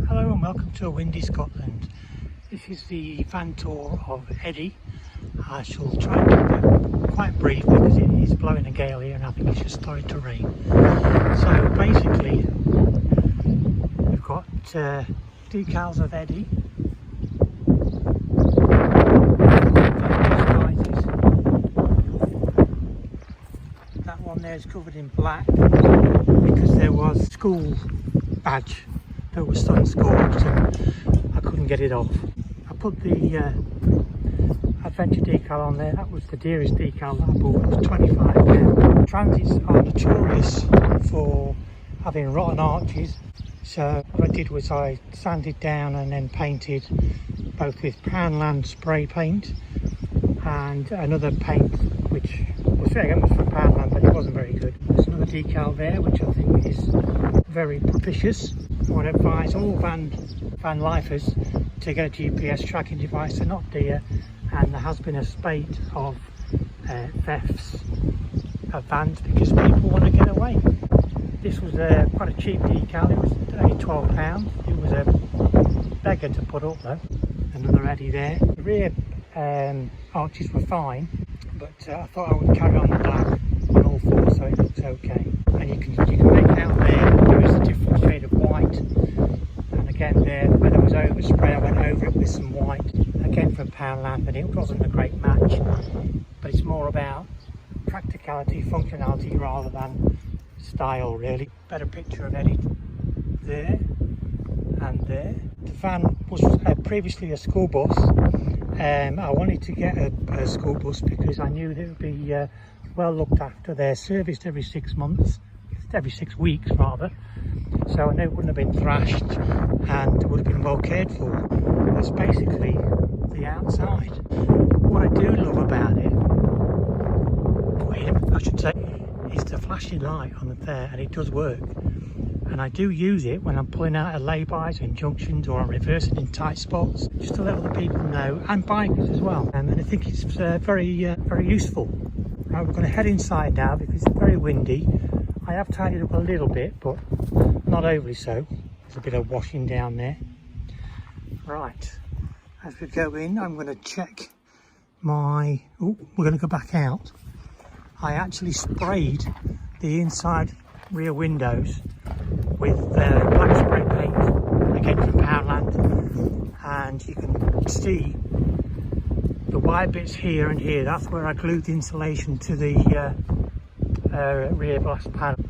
Hello and welcome to Windy Scotland. This is the van tour of Eddie. I shall try and keep it quite brief because it is blowing a gale here and I think it's just started to rain. So basically we've got decals of Eddie. That one there is covered in black because there was school badge that was sun scorched and I couldn't get it off. I put the Adventure decal on there. That was the dearest decal that I bought. It was £25. Transits are notorious for having rotten arches, so what I did was I sanded down and then painted both with Poundland spray paint and another paint which was from Poundland, but it wasn't very good. There's another decal there which I think is very propitious. I would advise all van lifers to get a GPS tracking device. They're not dear, and there has been a spate of thefts of vans because people want to get away. This was quite a cheap decal. It was only £12. It was a beggar to put up though. Another Eddie there. The rear arches were fine, but I thought I would carry on the black on all four so it looks okay. And you can make out there is a different shade of white. And again there, when it was overspray, I went over it with some white. Again from Poundland, and it wasn't a great match. But it's more about practicality, functionality rather than style really. Better picture of Eddie there and there. The van was previously a school bus. I wanted to get a school bus because I knew that it would be well looked after. They're serviced every 6 months, every 6 weeks rather, so I know it wouldn't have been thrashed and would have been well cared for. That's basically the outside. What I do love about it, for him I should say, is the flashing light on there, and it does work. And I do use it when I'm pulling out of lay-bys and junctions, or I'm reversing in tight spots, just to let other people know, and bikers as well. And I think it's very useful. Right, we're going to head inside now because it's very windy. I have tidied up a little bit, but not overly so. There's a bit of washing down there. Right, as we go in, I'm going to check my... Oh, we're going to go back out. I actually sprayed the inside rear windows with black spray paint, again from Poundland, and you can see the white bits here and here. That's where I glued the insulation to the rear glass panel.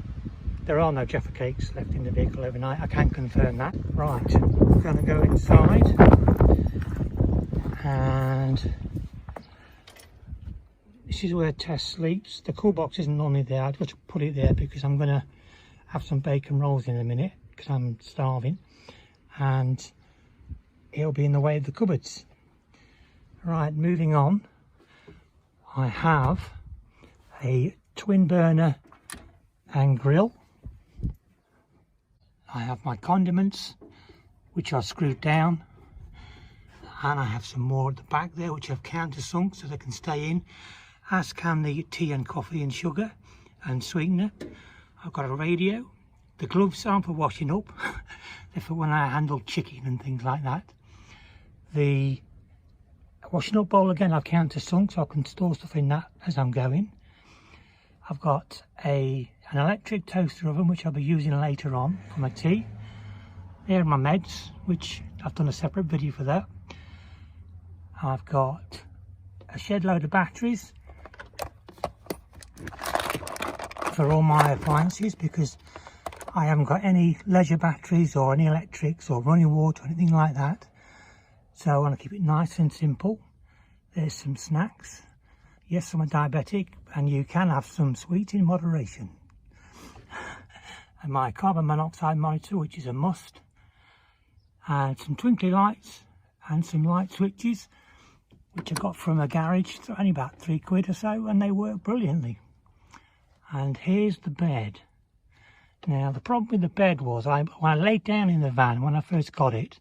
There are no Jaffa cakes left in the vehicle overnight, I can confirm that. Right, we're going to go inside, and this is where Tess sleeps. The cool box isn't normally there. I've got to put it there because I'm going to have some bacon rolls in a minute because I'm starving, and it'll be in the way of the cupboards. Right, moving on, I have a twin burner and grill. I have my condiments which are screwed down, and I have some more at the back there which I've countersunk so they can stay in, as can the tea and coffee and sugar and sweetener. I've got a radio. The gloves aren't for washing up, they're for when I handle chicken and things like that. The washing up bowl, again, I've countersunk so I can store stuff in that as I'm going. I've got an electric toaster oven which I'll be using later on for my tea. There are my meds, which I've done a separate video for that. I've got a shed load of batteries for all my appliances because I haven't got any leisure batteries or any electrics or running water or anything like that, so I want to keep it nice and simple. There's some snacks. Yes, I'm a diabetic and you can have some sweets in moderation. And my carbon monoxide monitor, which is a must, and some twinkly lights and some light switches which I got from a garage, only about £3 or so, and they work brilliantly. And here's the bed. Now the problem with the bed was when I laid down in the van when I first got it,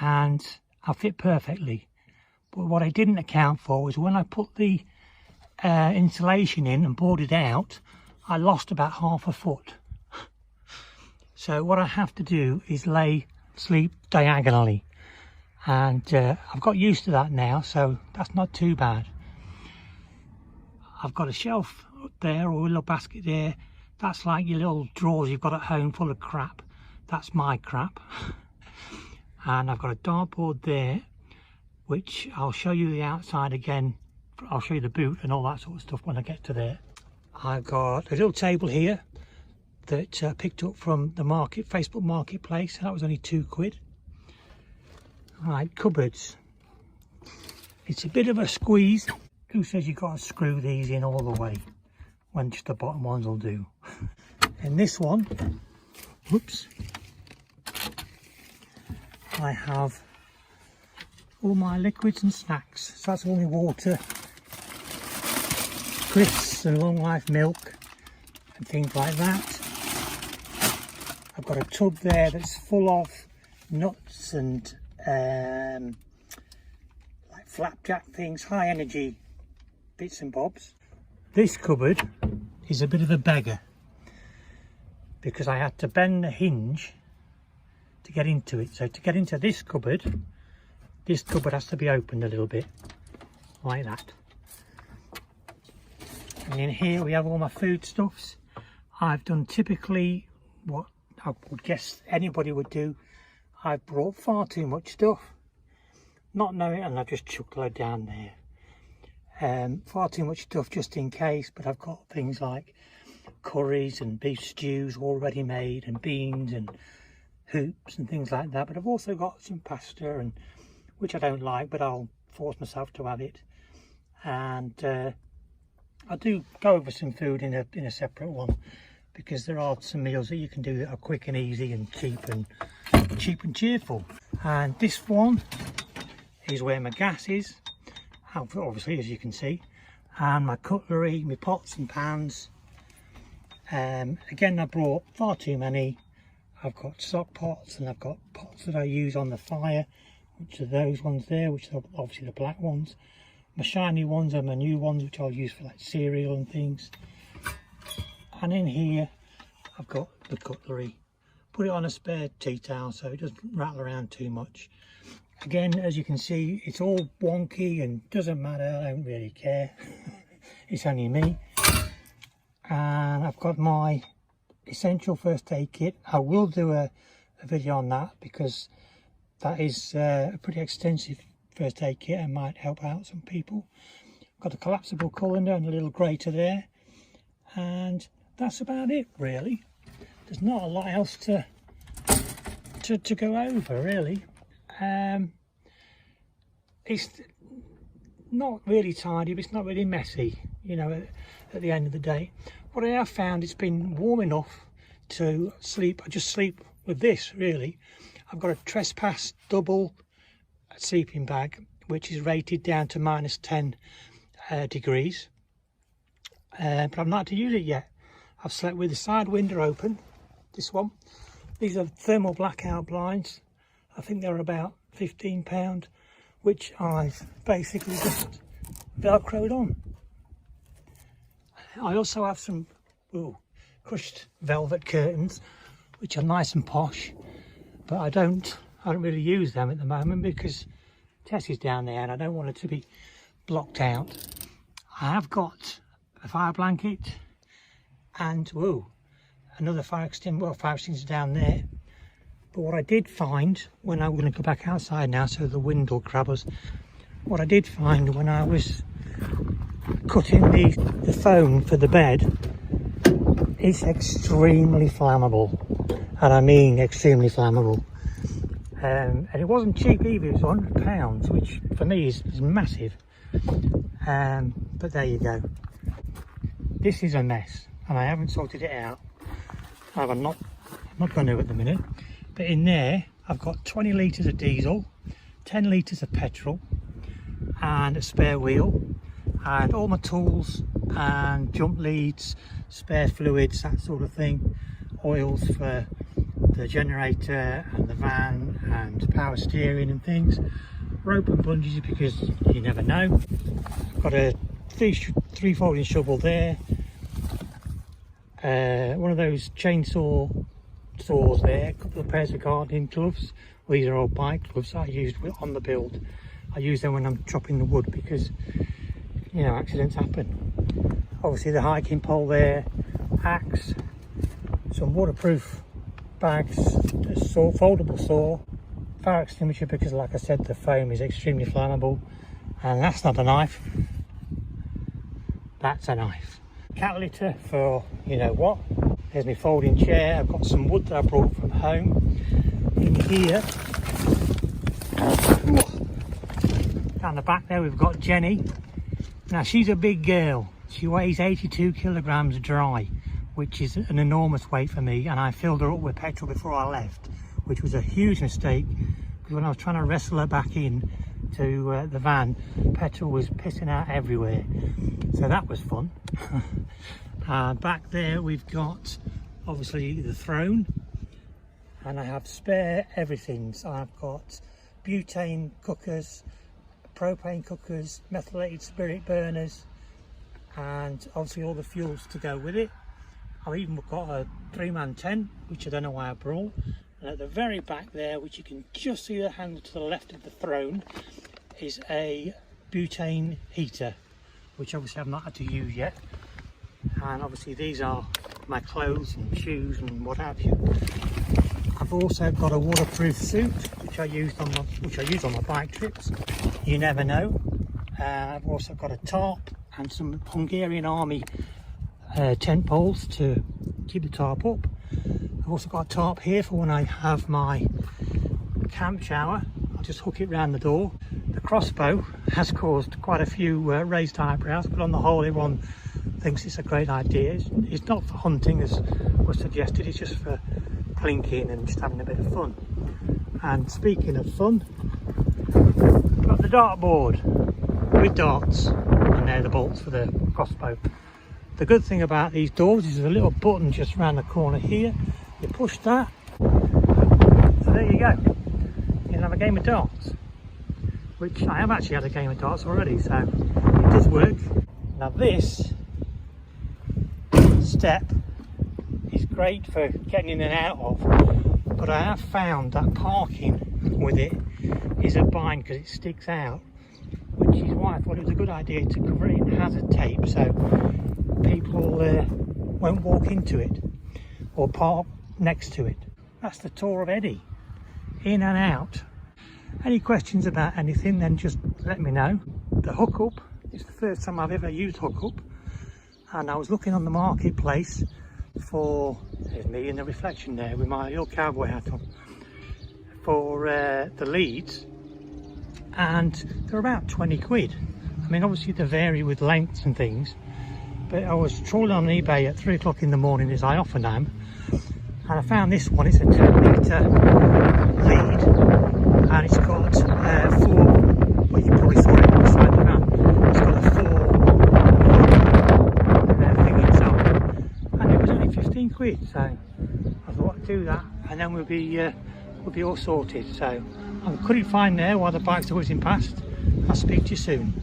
and I fit perfectly, but what I didn't account for was when I put the insulation in and boarded out, I lost about half a foot. So what I have to do is lay sleep diagonally, and I've got used to that now, so that's not too bad. I've got a shelf up there, or a little basket there. That's like your little drawers you've got at home full of crap. That's my crap. And I've got a dartboard there, which I'll show you the outside again. I'll show you the boot and all that sort of stuff when I get to there. I've got a little table here that I picked up from the Facebook Marketplace. That was only £2. Right, cupboards. It's a bit of a squeeze. Who says you've got to screw these in all the way when just the bottom ones will do? And this one, whoops, I have all my liquids and snacks. So that's all my water, crisps and long life milk and things like that. I've got a tub there that's full of nuts and like flapjack things, high energy bits and bobs. This cupboard is a bit of a beggar because I had to bend the hinge to get into it. So to get into this cupboard has to be opened a little bit like that. And in here we have all my foodstuffs. I've done typically what I would guess anybody would do. I've brought far too much stuff, not knowing, and I've just chucked a load down there. Far too much stuff just in case, but I've got things like curries and beef stews already made, and beans and hoops and things like that. But I've also got some pasta, and which I don't like, but I'll force myself to have it. And I do go over some food in a separate one, because there are some meals that you can do that are quick and easy and cheap and cheerful. And this one is where my gas is, obviously, as you can see, and my cutlery, my pots and pans. Again, I brought far too many. I've got stock pots, and I've got pots that I use on the fire, which are those ones there, which are obviously the black ones. My shiny ones are my new ones, which I'll use for like cereal and things. And in here I've got the cutlery. Put it on a spare tea towel so it doesn't rattle around too much. Again, as you can see, it's all wonky and doesn't matter, I don't really care. It's only me. And I've got my essential first aid kit. I will do a video on that, because that is a pretty extensive first aid kit and might help out some people. I've got a collapsible colander and a little grater there, and that's about it really. There's not a lot else to go over really. It's not really tidy, but it's not really messy, you know, at the end of the day. What I have found, it's been warm enough to sleep. I just sleep with this really. I've got a Trespass double sleeping bag, which is rated down to -10 degrees, but I've not had to use it yet. I've slept with the side window open, this one. These are thermal blackout blinds. I think they're about £15, which I've basically just velcroed on. I also have some crushed velvet curtains, which are nice and posh, but I don't really use them at the moment because Tessie's down there and I don't want her to be blocked out. I have got a fire blanket and another fire extinguisher down there. But what I did find when I'm going to go back outside now, so the wind will grab us, what I did find when I was cutting the foam for the bed, it's extremely flammable, and I mean extremely flammable. And it wasn't cheap either. It was £100, which for me is massive. But there you go. This is a mess and I haven't sorted it out. I'm not going to at the minute. But in there I've got 20 litres of diesel, 10 litres of petrol and a spare wheel, and all my tools and jump leads, spare fluids, that sort of thing, oils for the generator and the van and power steering and things, rope and bungees because you never know. Got a three folding shovel there, one of those chainsaw saws there, a couple of pairs of gardening gloves. Well, these are old bike gloves I used on the build. I use them when I'm chopping the wood because, you know, accidents happen. Obviously the hiking pole there, axe, some waterproof bags, a saw, foldable saw, fire extinguisher because, like I said, the foam is extremely flammable. And that's not a knife, that's a knife. Cat litter for you know what. There's my folding chair. I've got some wood that I brought from home in here. Down the back there we've got Jenny. Now she's a big girl. She weighs 82 kilograms dry, which is an enormous weight for me, and I filled her up with petrol before I left, which was a huge mistake because when I was trying to wrestle her back in to the van, petrol was pissing out everywhere, so that was fun. Back there we've got obviously the throne, and I have spare everything. So I've got butane cookers, propane cookers, methylated spirit burners, and obviously all the fuels to go with it. I've even got a 3-man tent, which I don't know why I brought. And at the very back there, which you can just see the handle to the left of the throne, is a butane heater, which obviously I've not had to use yet. And obviously these are my clothes and shoes and what have you. I've also got a waterproof suit, which I use on my bike trips. You never know. I've also got a tarp and some Hungarian army tent poles to keep the tarp up. I've also got a tarp here for when I have my camp shower. I'll just hook it round the door. The crossbow has caused quite a few raised eyebrows, but on the whole everyone thinks it's a great idea. It's not for hunting as was suggested, it's just for plinking and just having a bit of fun. And speaking of fun, I've got the dartboard with darts, and they're the bolts for the crossbow. The good thing about these doors is there's a little button just around the corner here. You push that, so there you go. You can have a game of darts, which I have actually had a game of darts already, so it does work. Now this step is great for getting in and out of, but I have found that parking with it is a bind because it sticks out, which is why I thought it was a good idea to cover it in hazard tape so people won't walk into it or park next to it. That's the tour of Eddie, in and out. Any questions about anything, then just let me know. The hookup is the first time I've ever used hookup, and I was looking on the marketplace for, there's me in the reflection there with my little cowboy hat on, for the leads, and they're about 20 quid. I mean, obviously they vary with lengths and things, but I was trawling on eBay at 3 o'clock in the morning, as I often am, and I found this one. It's a 10-litre lead, and it's got 4, well, you probably saw it beside the van, it's got a 4 thing inside, and it was only 15 quid, so I thought I'd do that, and then we'll be all sorted. So I couldn't find there while the bikes are whizzing past. I'll speak to you soon.